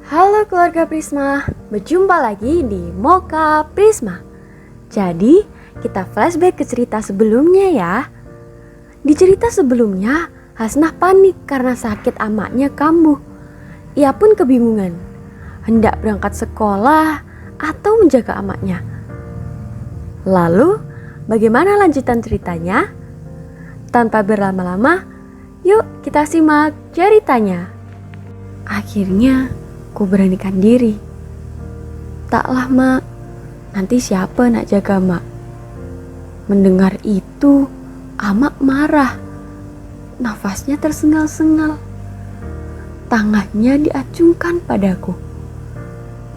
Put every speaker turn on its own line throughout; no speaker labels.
Halo keluarga Prisma, berjumpa lagi di Mocha Prisma. Jadi, kita flashback ke cerita sebelumnya ya. Di cerita sebelumnya, Hasnah panik karena sakit amaknya kambuh. Ia pun kebingungan, hendak berangkat sekolah atau menjaga amaknya. Lalu, bagaimana lanjutan ceritanya? Tanpa berlama-lama, yuk kita simak ceritanya. Akhirnya, ku beranikan diri. Taklah mak, nanti siapa nak jaga mak? Mendengar itu, amak marah. Nafasnya tersengal-sengal. Tangannya diacungkan padaku.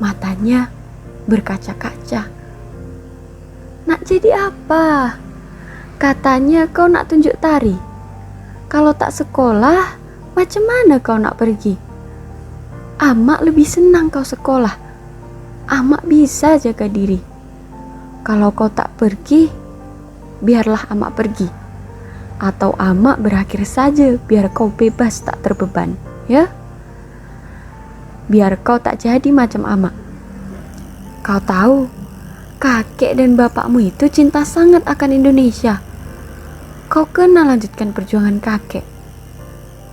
Matanya berkaca-kaca. Nak jadi apa? Katanya kau nak tunjuk tari. Kalau tak sekolah, macam mana kau nak pergi? Amak lebih senang kau sekolah. Amak bisa jaga diri. Kalau kau tak pergi, biarlah amak pergi. Atau amak berakhir saja biar kau bebas tak terbeban, ya? Biar kau tak jadi macam amak. Kau tahu, kakek dan bapakmu itu cinta sangat akan Indonesia. Kau kena lanjutkan perjuangan kakek.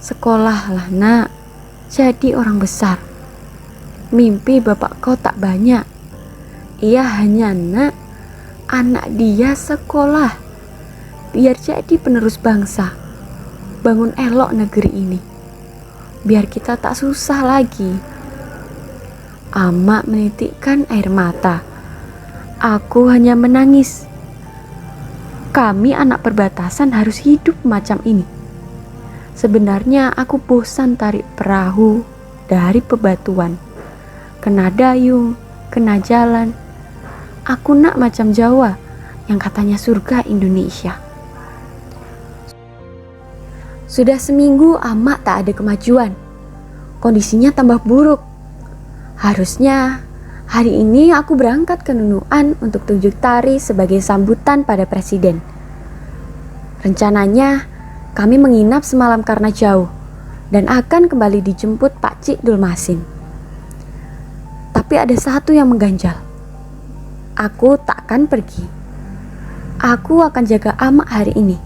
Sekolahlah nak, jadi orang besar. Mimpi bapak kau tak banyak. Ia hanya nak, anak dia sekolah, biar jadi penerus bangsa. Bangun elok negeri ini, biar kita tak susah lagi. Amak menitikkan air mata. Aku hanya menangis. Kami anak perbatasan harus hidup macam ini. Sebenarnya aku bosan tarik perahu dari bebatuan. Kena dayung, kena jalan. Aku nak macam Jawa yang katanya surga Indonesia. Sudah seminggu amak tak ada kemajuan. Kondisinya tambah buruk. Harusnya hari ini aku berangkat ke Nunuan untuk tunjuk tari sebagai sambutan pada presiden. Rencananya kami menginap semalam karena jauh dan akan kembali dijemput Pak Cik Dulmasin. Tapi ada satu yang mengganjal. Aku takkan pergi. Aku akan jaga amak hari ini.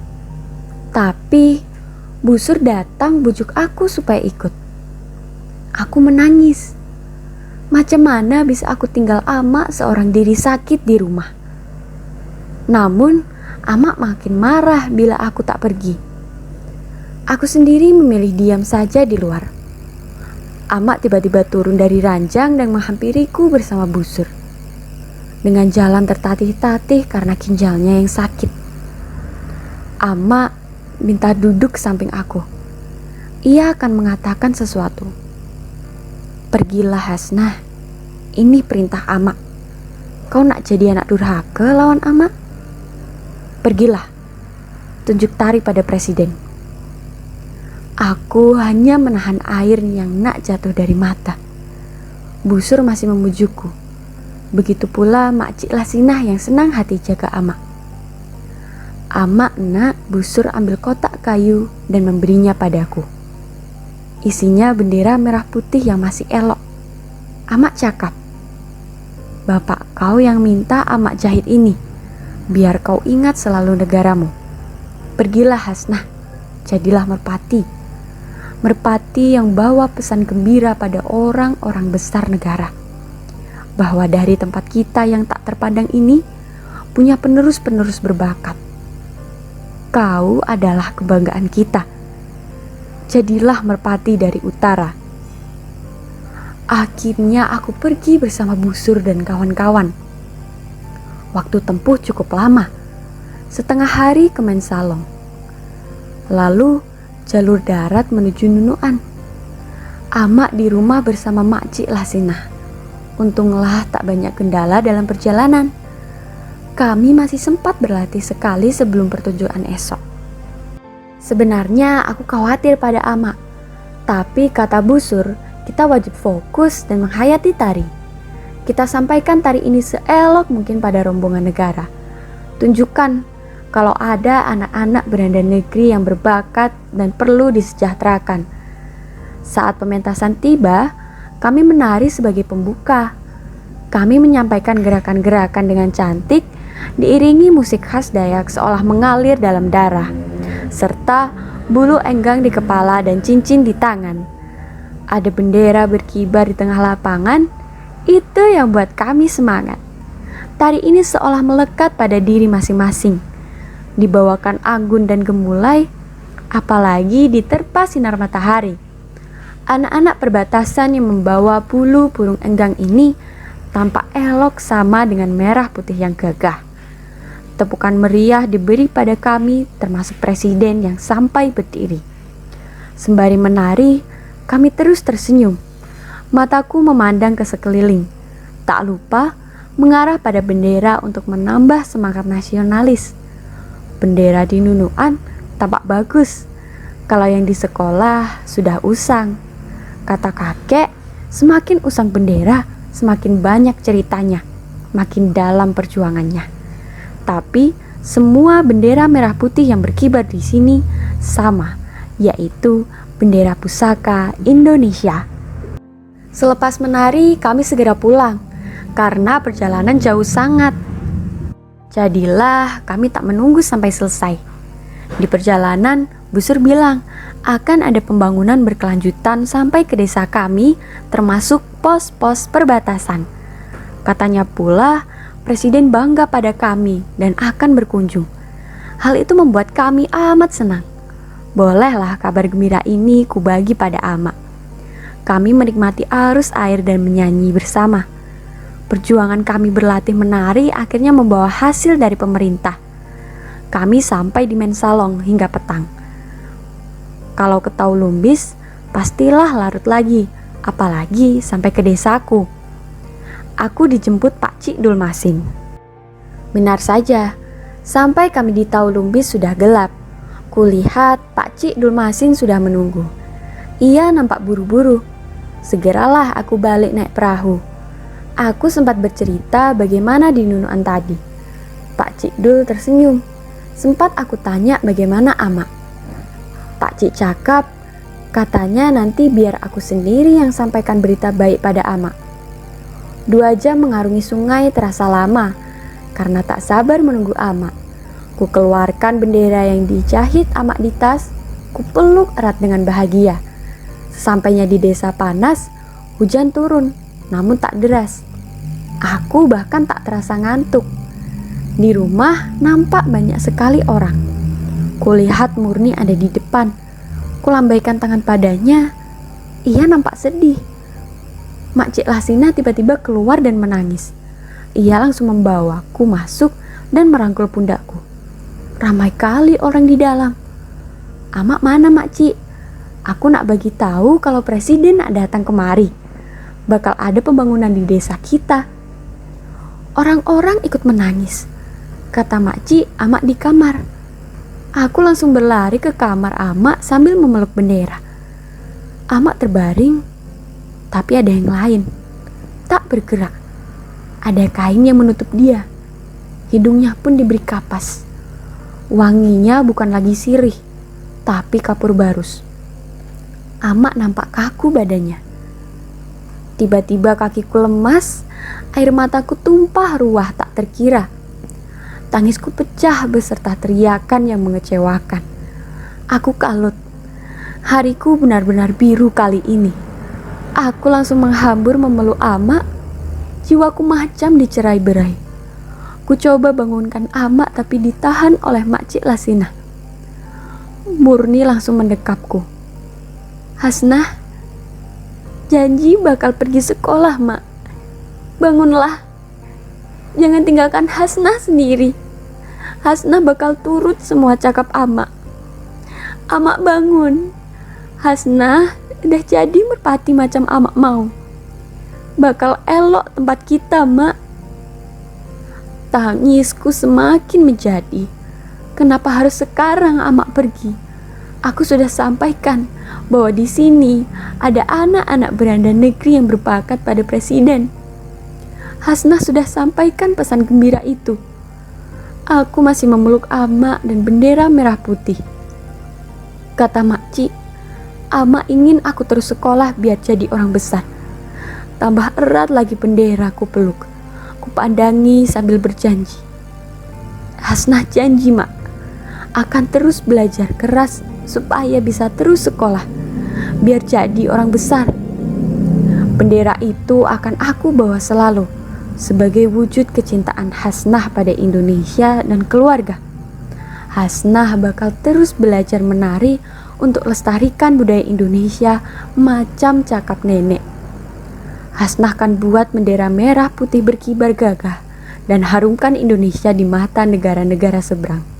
Tapi busur datang bujuk aku supaya ikut. Aku menangis. Macam mana bisa aku tinggal amak seorang diri sakit di rumah? Namun amak makin marah bila aku tak pergi. Aku sendiri memilih diam saja di luar. Amak tiba-tiba turun dari ranjang dan menghampiriku bersama busur. Dengan jalan tertatih-tatih karena ginjalnya yang sakit. Amak minta duduk samping aku. Ia akan mengatakan sesuatu. Pergilah Hasnah, ini perintah amak. Kau nak jadi anak durhaka lawan amak? Pergilah, tunjuk tari pada presiden. Aku hanya menahan air yang nak jatuh dari mata. Busur masih memujukku. Begitu pula Mak Cik Lasinah yang senang hati jaga amak. Amak nak, busur ambil kotak kayu dan memberinya padaku. Isinya bendera merah putih yang masih elok. Amak cakap, "Bapak kau yang minta amak jahit ini, biar kau ingat selalu negaramu. Pergilah Hasnah, jadilah merpati. Merpati yang bawa pesan gembira pada orang-orang besar negara. Bahwa dari tempat kita yang tak terpandang ini, punya penerus-penerus berbakat. Kau adalah kebanggaan kita. Jadilah merpati dari utara." Akhirnya aku pergi bersama busur dan kawan-kawan. Waktu tempuh cukup lama, setengah hari ke Mensalong. Lalu jalur darat menuju Nunuan. Amak di rumah bersama Mak Cik Lasinah. Untunglah tak banyak kendala dalam perjalanan. Kami masih sempat berlatih sekali sebelum pertunjukan esok. Sebenarnya aku khawatir pada amak, tapi kata busur, kita wajib fokus dan menghayati tari. Kita sampaikan tari ini seelok mungkin pada rombongan negara. Tunjukkan kalau ada anak-anak berada negeri yang berbakat dan perlu disejahterakan. Saat pementasan tiba, Kami menari sebagai pembuka. Kami menyampaikan gerakan-gerakan dengan cantik, diiringi musik khas Dayak seolah mengalir dalam darah, serta bulu enggang di kepala dan cincin di tangan. Ada bendera berkibar di tengah lapangan, itu yang buat kami semangat. Tari ini seolah melekat pada diri masing-masing. Dibawakan anggun dan gemulai, apalagi diterpa sinar matahari. Anak-anak perbatasan yang membawa bulu burung enggang ini tampak elok sama dengan merah putih yang gagah. Tepukan meriah diberi pada kami, termasuk presiden yang sampai berdiri. Sembari menari, kami terus tersenyum. Mataku memandang ke sekeliling, tak lupa mengarah pada bendera untuk menambah semangat nasionalis. Bendera di Nunuan tampak bagus, kalau yang di sekolah sudah usang. Kata kakek, semakin usang bendera, semakin banyak ceritanya, makin dalam perjuangannya. Tapi semua bendera merah putih yang berkibar di sini sama, yaitu bendera pusaka Indonesia. Selepas menari, kami segera pulang karena perjalanan jauh sangat. Jadilah kami tak menunggu sampai selesai. Di perjalanan, Busur bilang akan ada pembangunan berkelanjutan sampai ke desa kami, termasuk pos-pos perbatasan. Katanya pula, Presiden bangga pada kami dan akan berkunjung. Hal itu membuat kami amat senang. Bolehlah kabar gembira ini kubagi pada Ama. Kami menikmati arus air dan menyanyi bersama. Perjuangan kami berlatih menari akhirnya membawa hasil dari pemerintah. Kami sampai di Mensalong hingga petang. Kalau ke Taulumbis, pastilah larut lagi, apalagi sampai ke desaku. Aku dijemput Pak Cik Dulmasin. Benar saja, sampai kami di Taulumbis sudah gelap. Kulihat Pak Cik Dulmasin sudah menunggu. Ia nampak buru-buru. Segeralah aku balik naik perahu. Aku sempat bercerita bagaimana di Nunuan tadi. Pak Cik Dul tersenyum. Sempat aku tanya bagaimana Ama. Pak Cik cakap, katanya nanti biar aku sendiri yang sampaikan berita baik pada Ama. 2 jam mengarungi sungai terasa lama, karena tak sabar menunggu Ama. Ku keluarkan bendera yang dijahit Ama di tas, ku peluk erat dengan bahagia. Sesampainya di desa panas, hujan turun, namun tak deras. Aku bahkan tak terasa ngantuk. Di rumah nampak banyak sekali orang. Kulihat Murni ada di depan. Kulambaikan tangan padanya. Ia nampak sedih. Mak Cik Lasina tiba-tiba keluar dan menangis. Ia langsung membawaku masuk dan merangkul pundakku. Ramai kali orang di dalam. Amak mana Mak Cik? Aku nak bagi tahu kalau presiden nak datang kemari. Bakal ada pembangunan di desa kita. Orang-orang ikut menangis. Kata Makci, Amak di kamar. Aku langsung berlari ke kamar Amak sambil memeluk bendera. Amak terbaring, tapi ada yang lain. Tak bergerak. Ada kain yang menutup dia. Hidungnya pun diberi kapas. Wanginya bukan lagi sirih, tapi kapur barus. Amak nampak kaku badannya. Tiba-tiba kakiku lemas, air mataku tumpah ruah tak terkira. Tangisku pecah beserta teriakan yang mengecewakan. Aku kalut. Hariku benar-benar biru kali ini. Aku langsung menghambur memeluk Amak. Jiwaku macam dicerai-berai. Ku coba bangunkan Amak tapi ditahan oleh Mak Cik Lasina. Murni langsung mendekapku. Hasnah, janji bakal pergi sekolah, Mak. Bangunlah. Jangan tinggalkan Hasnah sendiri. Hasnah bakal turut semua cakap Amak. Amak bangun. Hasnah udah jadi merpati macam Amak mau. Bakal elok tempat kita, Mak. Tangisku semakin menjadi. Kenapa harus sekarang Amak pergi? Aku sudah sampaikan bahwa di sini ada anak-anak beranda negeri yang berbakat pada presiden. Hasnah sudah sampaikan pesan gembira itu. Aku masih memeluk Amak dan bendera merah putih. Kata Makci, Amak ingin aku terus sekolah biar jadi orang besar. Tambah erat lagi bendera ku peluk. Ku pandangi sambil berjanji. Hasnah janji, Mak, akan terus belajar keras supaya bisa terus sekolah, biar jadi orang besar. Bendera itu akan aku bawa selalu sebagai wujud kecintaan Hasnah pada Indonesia dan keluarga. Hasnah bakal terus belajar menari untuk lestarikan budaya Indonesia macam cakap nenek. Hasnah kan buat bendera merah putih berkibar gagah dan harumkan Indonesia di mata negara-negara seberang.